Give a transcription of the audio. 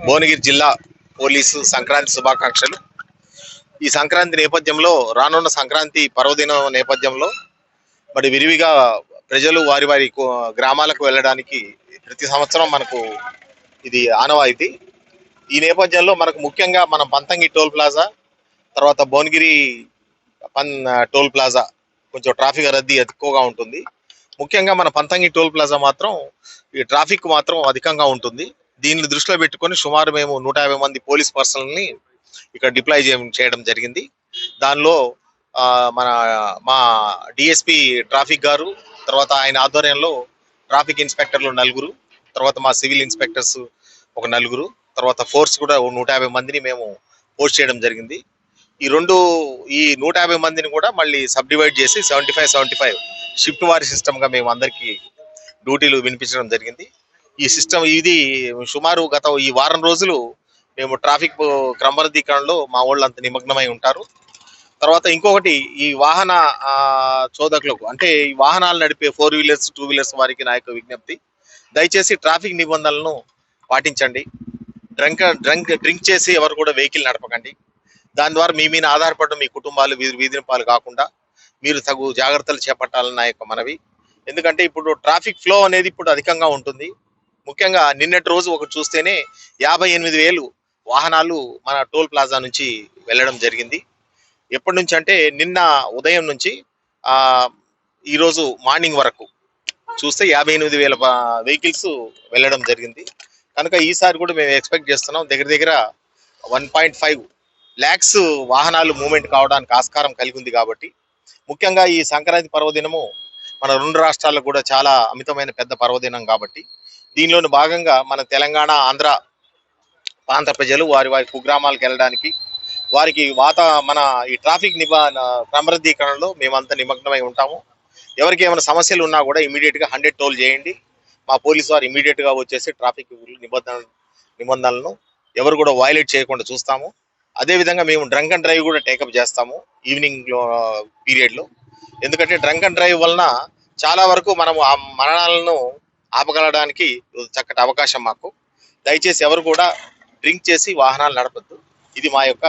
భువనగిరి జిల్లా పోలీసు సంక్రాంతి శుభాకాంక్షలు. ఈ సంక్రాంతి నేపథ్యంలో, రానున్న సంక్రాంతి పర్వదినం నేపథ్యంలో మరి విరివిగా ప్రజలు వారి వారి గ్రామాలకు వెళ్ళడానికి ప్రతి సంవత్సరం మనకు ఇది ఆనవాయితీ. ఈ నేపథ్యంలో మనకు ముఖ్యంగా మనం పంతంగి టోల్ ప్లాజా, తర్వాత భువనగిరి టోల్ ప్లాజా కొంచెం ట్రాఫిక్ రద్దీ ఎక్కువగా ఉంటుంది. ముఖ్యంగా మన పంతంగి టోల్ ప్లాజా మాత్రం ఈ ట్రాఫిక్ మాత్రం అధికంగా ఉంటుంది. దీన్ని దృష్టిలో పెట్టుకొని సుమారు మేము 150 మంది పోలీస్ పర్సనల్ని ఇక్కడ డిప్లాయ్ చేయడం జరిగింది. దానిలో మన మా డిఎస్పి ట్రాఫిక్ గారు, తర్వాత ఆయన ఆధ్వర్యంలో ట్రాఫిక్ ఇన్స్పెక్టర్లు 4, తర్వాత మా సివిల్ ఇన్స్పెక్టర్స్ ఒక 4, తర్వాత ఫోర్స్ కూడా 150 మందిని మేము పోస్ట్ చేయడం జరిగింది. ఈ 150 మందిని కూడా మళ్ళీ సబ్ డివైడ్ చేసి 75 షిఫ్ట్ వారి సిస్టమ్గా మేము అందరికీ డ్యూటీలు వినిపించడం జరిగింది. ఈ సిస్టమ్ ఇది సుమారు గత ఈ వారం రోజులు మేము ట్రాఫిక్ క్రమబద్ధీకరణలో మా వాళ్ళు అంత నిమగ్నమై ఉంటారు. తర్వాత ఇంకొకటి, ఈ వాహన చోదకులకు, అంటే ఈ వాహనాలు నడిపే 4 వీలర్స్ 2 వీలర్స్ వారికి నా యొక్క విజ్ఞప్తి, దయచేసి ట్రాఫిక్ నిబంధనలను పాటించండి. డ్రింక్ చేసి ఎవరు కూడా వెహికల్ నడపకండి. దాని ద్వారా మీ మీద ఆధారపడడం మీ కుటుంబాలు వీధినిపాలు కాకుండా మీరు తగు జాగ్రత్తలు చేపట్టాలని నా యొక్క మనవి. ఎందుకంటే ఇప్పుడు ట్రాఫిక్ ఫ్లో అనేది ఇప్పుడు అధికంగా ఉంటుంది. ముఖ్యంగా నిన్నటి రోజు ఒకటి చూస్తేనే 58,000 వాహనాలు మన టోల్ ప్లాజా నుంచి వెళ్ళడం జరిగింది. ఎప్పటి నుంచి అంటే నిన్న ఉదయం నుంచి ఈరోజు మార్నింగ్ వరకు చూస్తే 58,000 వెహికల్స్ వెళ్ళడం జరిగింది. కనుక ఈసారి కూడా మేము ఎక్స్పెక్ట్ చేస్తున్నాం దగ్గర 1.5 lakhs వాహనాలు మూవ్మెంట్ కావడానికి ఆస్కారం కలిగి ఉంది. కాబట్టి ముఖ్యంగా ఈ సంక్రాంతి పర్వదినము మన 2 రాష్ట్రాలకు కూడా చాలా అమితమైన పెద్ద పర్వదినం. కాబట్టి దీనిలోని భాగంగా మన తెలంగాణ, ఆంధ్ర ప్రాంత ప్రజలు వారి వారి కుగ్రామాలకు వెళ్ళడానికి, వారికి మన ఈ ట్రాఫిక్ క్రమబద్ధీకరణలో మేమంతా నిమగ్నమై ఉంటాము. ఎవరికి ఏమైనా సమస్యలు ఉన్నా కూడా ఇమీడియట్గా 100 టోల్ చేయండి. మా పోలీసు వారు ఇమీడియట్గా వచ్చేసి ట్రాఫిక్ నిబంధనలను ఎవరు కూడా వైలేట్ చేయకుండా చూస్తాము. అదేవిధంగా మేము డ్రంక్ అండ్ డ్రైవ్ కూడా టేకప్ చేస్తాము ఈవినింగ్ పీరియడ్లో. ఎందుకంటే డ్రంక్ అండ్ డ్రైవ్ వలన చాలా వరకు మనము ఆ మరణాలను ఆపగలడానికి చక్కటి అవకాశం మాకు. దయచేసి ఎవరు కూడా డ్రింక్ చేసి వాహనాలు నడపద్దు. ఇది మా యొక్క